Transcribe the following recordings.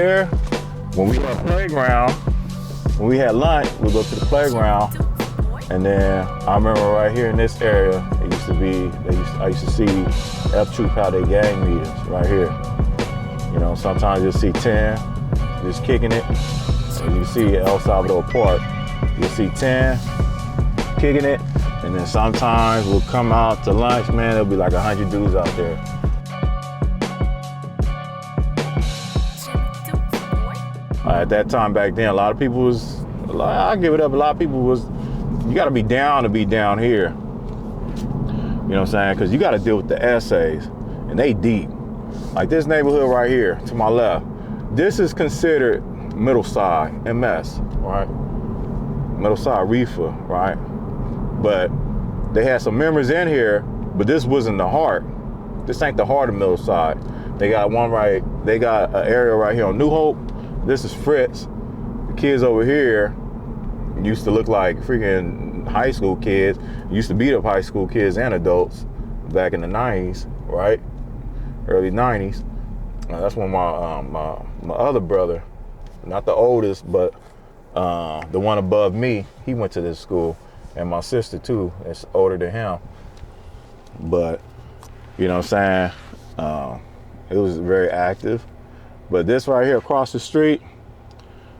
there, when we were at playground, when we had lunch, we'd go to the playground. And then I remember right here in this area, it used to be, I used to see F Troop have their gang meetings right here. You know, sometimes you'll see 10 just kicking it. And you see El Salvador Park, you'll see 10 kicking it. And then sometimes we'll come out to lunch, man, there'll be like 100 dudes out there. At that time back then, a lot of people was, I'll give it up, a lot of people was, you gotta be down to be down here. You know what I'm saying? Because you gotta deal with the essays, and they deep. Like this neighborhood right here, to my left, this is considered middle side, MS, right? Middle side reefer, right? But they had some members in here, but this wasn't the heart. This ain't the heart of middle side. They got an area right here on New Hope. This is Fritz. The kids over here used to look like freaking high school kids. Used to beat up high school kids and adults back in the 90s, right? Early 90s. That's when my other brother, not the oldest, but the one above me, he went to this school. And my sister too, is older than him. But, you know what I'm saying? It was very active. But this right here across the street,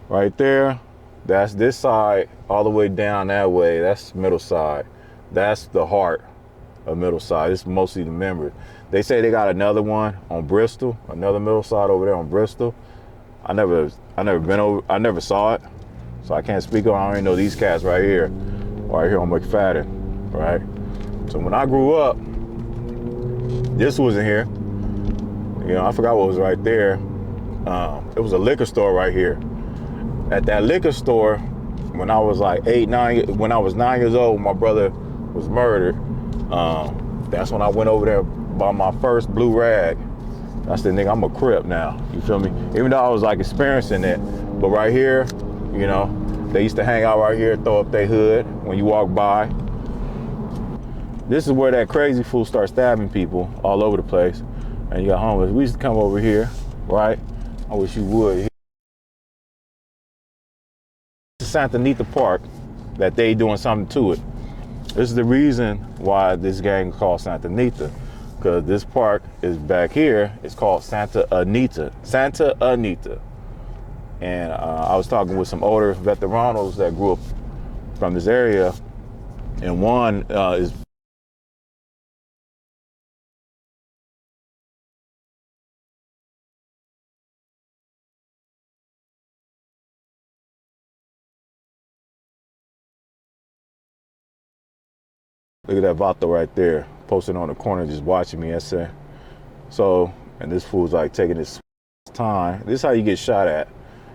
right there, that's this side all the way down that way. That's middle side. That's the heart of middle side. It's mostly the members. They say they got another one on Bristol, another middle side over there on Bristol. I never saw it, so I can't speak on. I already know these cats right here on McFadden, right? So when I grew up, this wasn't here. You know, I forgot what was right there. It was a liquor store right here. At that liquor store, when I was like 9 years old, my brother was murdered. That's when I went over there, bought my first blue rag. That's the nigga, I'm a Crip now, you feel me? Even though I was like experiencing it, but right here, you know, they used to hang out right here, throw up their hood when you walk by. This is where that crazy fool starts stabbing people all over the place. And you got homeless. We used to come over here, right? I wish you would. Santa Anita Park, that they doing something to it. This is the reason why this gang is called Santa Anita, because this park is back here. It's called Santa Anita. Santa Anita. And I was talking with some older veteranos that grew up from this area, and one is look at that vato right there, posted on the corner, just watching me. I said, so, and this fool's like taking his time. This is how you get shot at,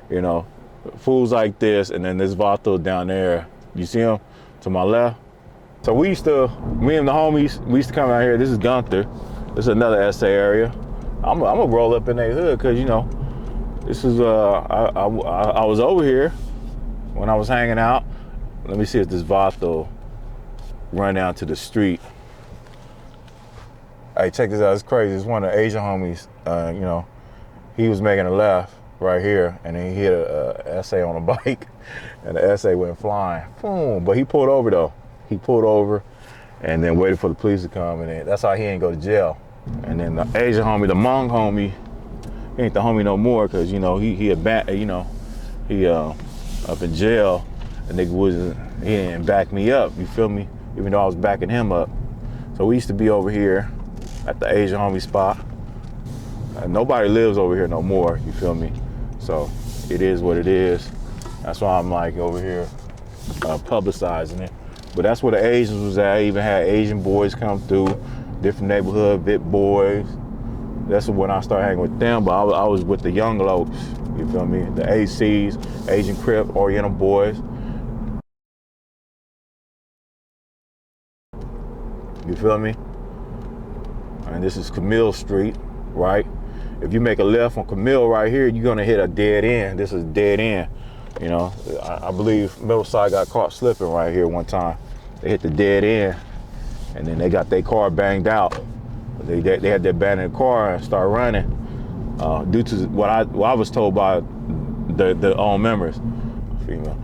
you know. Fools like this, and then this vato down there. You see him to my left? So me and the homies, we used to come out here. This is Gunther. This is another SA area. I'm gonna roll up in their hood, cause you know, this is I was over here when I was hanging out. Let me see if this vato run down to the street. Hey, check this out, it's crazy. It's one of the Asian homies, you know, he was making a left right here, and then he hit a SA on a bike, and the SA went flying. Boom, but he pulled over though. He pulled over and then waited for the police to come, and then that's how he ain't go to jail. And then the Asian homie, the Hmong homie, he ain't the homie no more, cause you know, he up in jail, and he didn't back me up, you feel me? Even though I was backing him up. So we used to be over here at the Asian homie spot. Nobody lives over here no more, you feel me? So it is what it is. That's why I'm like over here publicizing it. But that's where the Asians was at. I even had Asian boys come through, different neighborhood, VIP boys. That's when I started hanging with them, but I was with the young lokes, you feel me? The ACs, Asian Crip, Oriental boys. You feel me? And this is Camille Street, right? If you make a left on Camille right here, you're gonna hit a dead end. This is dead end. You know, I believe Middleside got caught slipping right here one time. They hit the dead end, and then they got their car banged out. They had to abandon the car and start running. due to what I was told by the own members, female.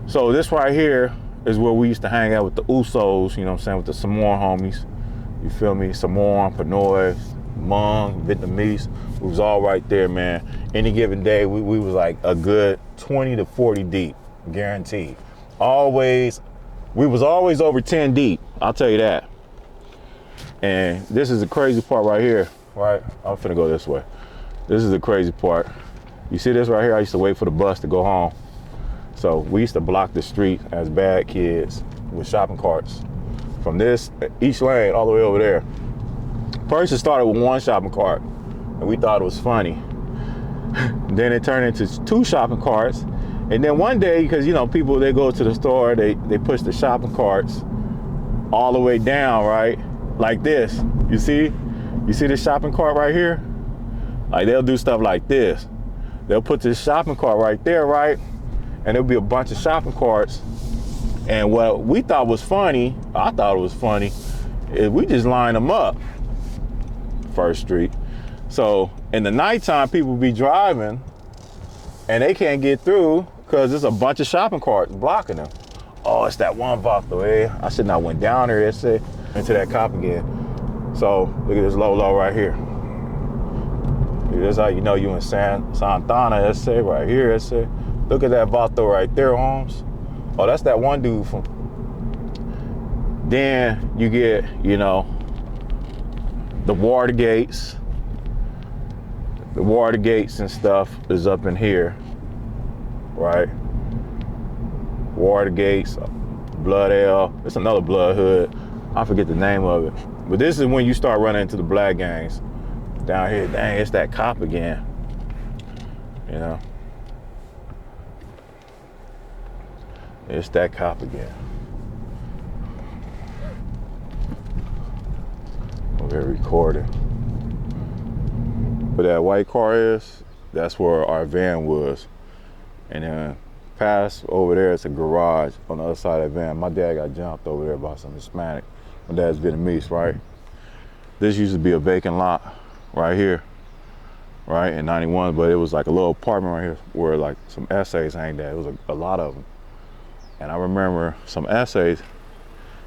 So this right here is where we used to hang out with the Usos, you know what I'm saying, with the Samoan homies. You feel me? Samoan, Pinoy, Hmong, Vietnamese. We was all right there, man. Any given day, we was like a good 20 to 40 deep, guaranteed. We was always over 10 deep, I'll tell you that. And this is the crazy part right here, right? I'm finna go this way. This is the crazy part. You see this right here? I used to wait for the bus to go home. So we used to block the street as bad kids with shopping carts from this each lane all the way over there. First it started with one shopping cart and we thought it was funny. Then it turned into 2 shopping carts. And then one day, because you know, people, they go to the store, they push the shopping carts all the way down, right? Like this. You see this shopping cart right here? Like they'll do stuff like this. They'll put this shopping cart right there, right? And there'll be a bunch of shopping carts. And what we thought was funny, I thought it was funny, is we just line them up, First Street. So in the nighttime, people be driving and they can't get through because there's a bunch of shopping carts blocking them. Oh, it's that one vato, eh? I should not went down there, into that cop again. So look at this low right here. That's how you know you in Santana, right here, Look at that vato right there, Holmes. Oh, that's that one dude from. Then you get, you know, the Watergates. The Watergates and stuff is up in here, right? Watergates, Blood Ale. It's another Blood Hood. I forget the name of it. But this is when you start running into the black gangs. Down here, dang, it's that cop again. You know? It's that cop again. Over here recording. Where that white car is, that's where our van was. And then past over there, it's a garage on the other side of that van. My dad got jumped over there by some Hispanic. My dad's Vietnamese, right? This used to be a vacant lot right here, right, in 91, but it was like a little apartment right here where like some essays hanged at. It was a lot of them. And I remember some essays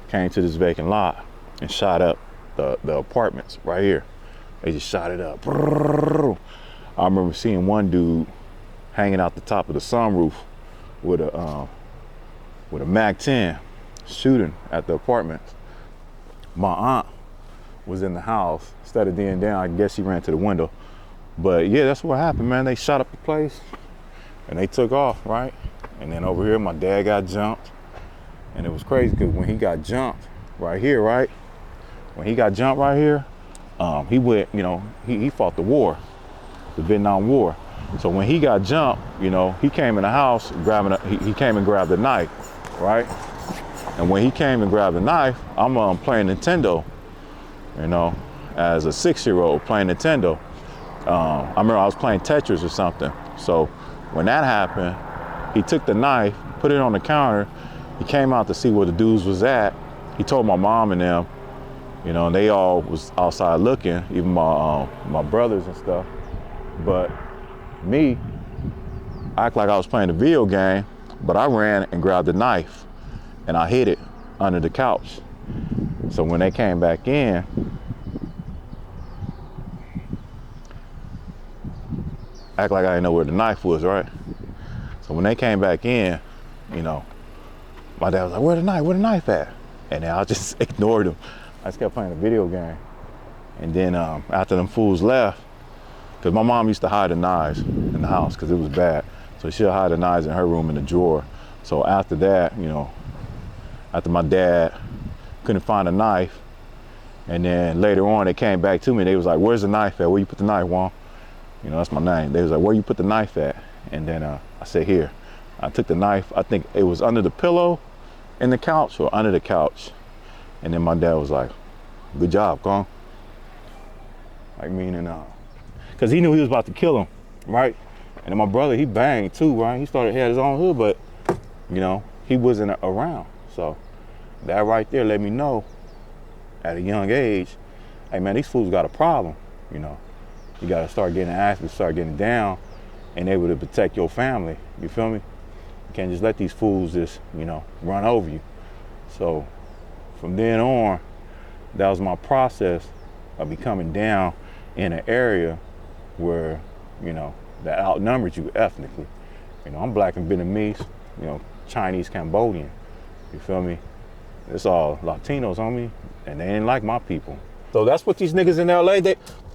came to this vacant lot and shot up the apartments right here. They just shot it up. I remember seeing one dude hanging out the top of the sunroof with a Mag-10 shooting at the apartments. My aunt was in the house. Instead of being down, I guess she ran to the window. But yeah, that's what happened, man. They shot up the place and they took off, right? And then over here, my dad got jumped. And it was crazy because when he got jumped right here, right? When he got jumped right here, he went, you know, he fought the war, the Vietnam War. So when he got jumped, you know, he came in the house he came and grabbed a knife, right? And when he came and grabbed the knife, I'm playing Nintendo, you know, as a 6-year-old playing Nintendo. I remember I was playing Tetris or something. So when that happened, he took the knife, put it on the counter. He came out to see where the dudes was at. He told my mom and them, you know, and they all was outside looking, even my brothers and stuff. But me, I act like I was playing a video game, but I ran and grabbed the knife and I hid it under the couch. So when they came back in, act like I didn't know where the knife was, right? So when they came back in, you know, my dad was like, where the knife at? And then I just ignored him. I just kept playing a video game. And then after them fools left, because my mom used to hide the knives in the house because it was bad. So she'll hide the knives in her room in the drawer. So after that, you know, after my dad couldn't find a knife, and then later on they came back to me, they was like, where's the knife at? Where you put the knife, Juan? You know, that's my name. They was like, where you put the knife at? And then I said, here. I took the knife, I think it was under the pillow in the couch or under the couch. And then my dad was like, good job, Kong. Like meaning, because he knew he was about to kill him, right? And then my brother, he banged too, right? He had his own hood, but, you know, he wasn't around. So that right there let me know at a young age, hey man, these fools got a problem, you know? You gotta start getting active, start getting down, and able to protect your family. You feel me? You can't just let these fools just, you know, run over you. So from then on, that was my process of becoming down in an area where, you know, that outnumbered you ethnically. You know, I'm black and Vietnamese, you know, Chinese, Cambodian. You feel me? It's all Latinos on me, and they ain't like my people. So that's what these niggas in LA,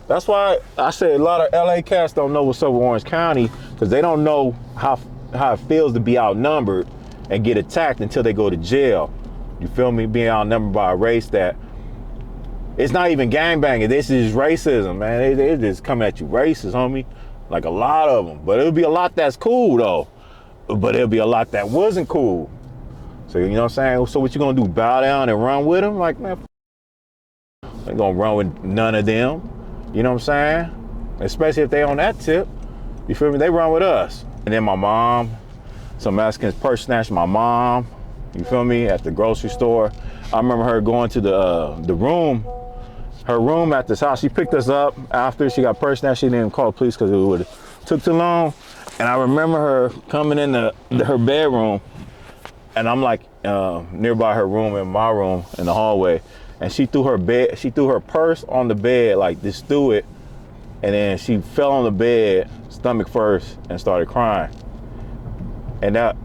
that's why I say a lot of LA cats don't know what's up with Orange County, because they don't know how it feels to be outnumbered and get attacked until they go to jail. You feel me? Being outnumbered by a race that, it's not even gangbanging, this is racism, man. They just come at you racist, homie. Like a lot of them. But it'll be a lot that's cool though. But it'll be a lot that wasn't cool. So you know what I'm saying? So what you gonna do, bow down and run with them? Like, man, I ain't gonna run with none of them. You know what I'm saying? Especially if they on that tip. You feel me? They run with us. And then my mom, some Mexicans purse snatched my mom. You feel me? At the grocery store. I remember her going to the room, her room at this house. She picked us up after she got purse snatched. She didn't even call the police because it would have took too long. And I remember her coming in her bedroom, and I'm like nearby her room and my room in the hallway, and she threw her purse on the bed, like just threw it, and then she fell on the bed, stomach first, and started crying. And that,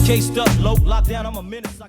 Cased out, locked down, I'm a menace.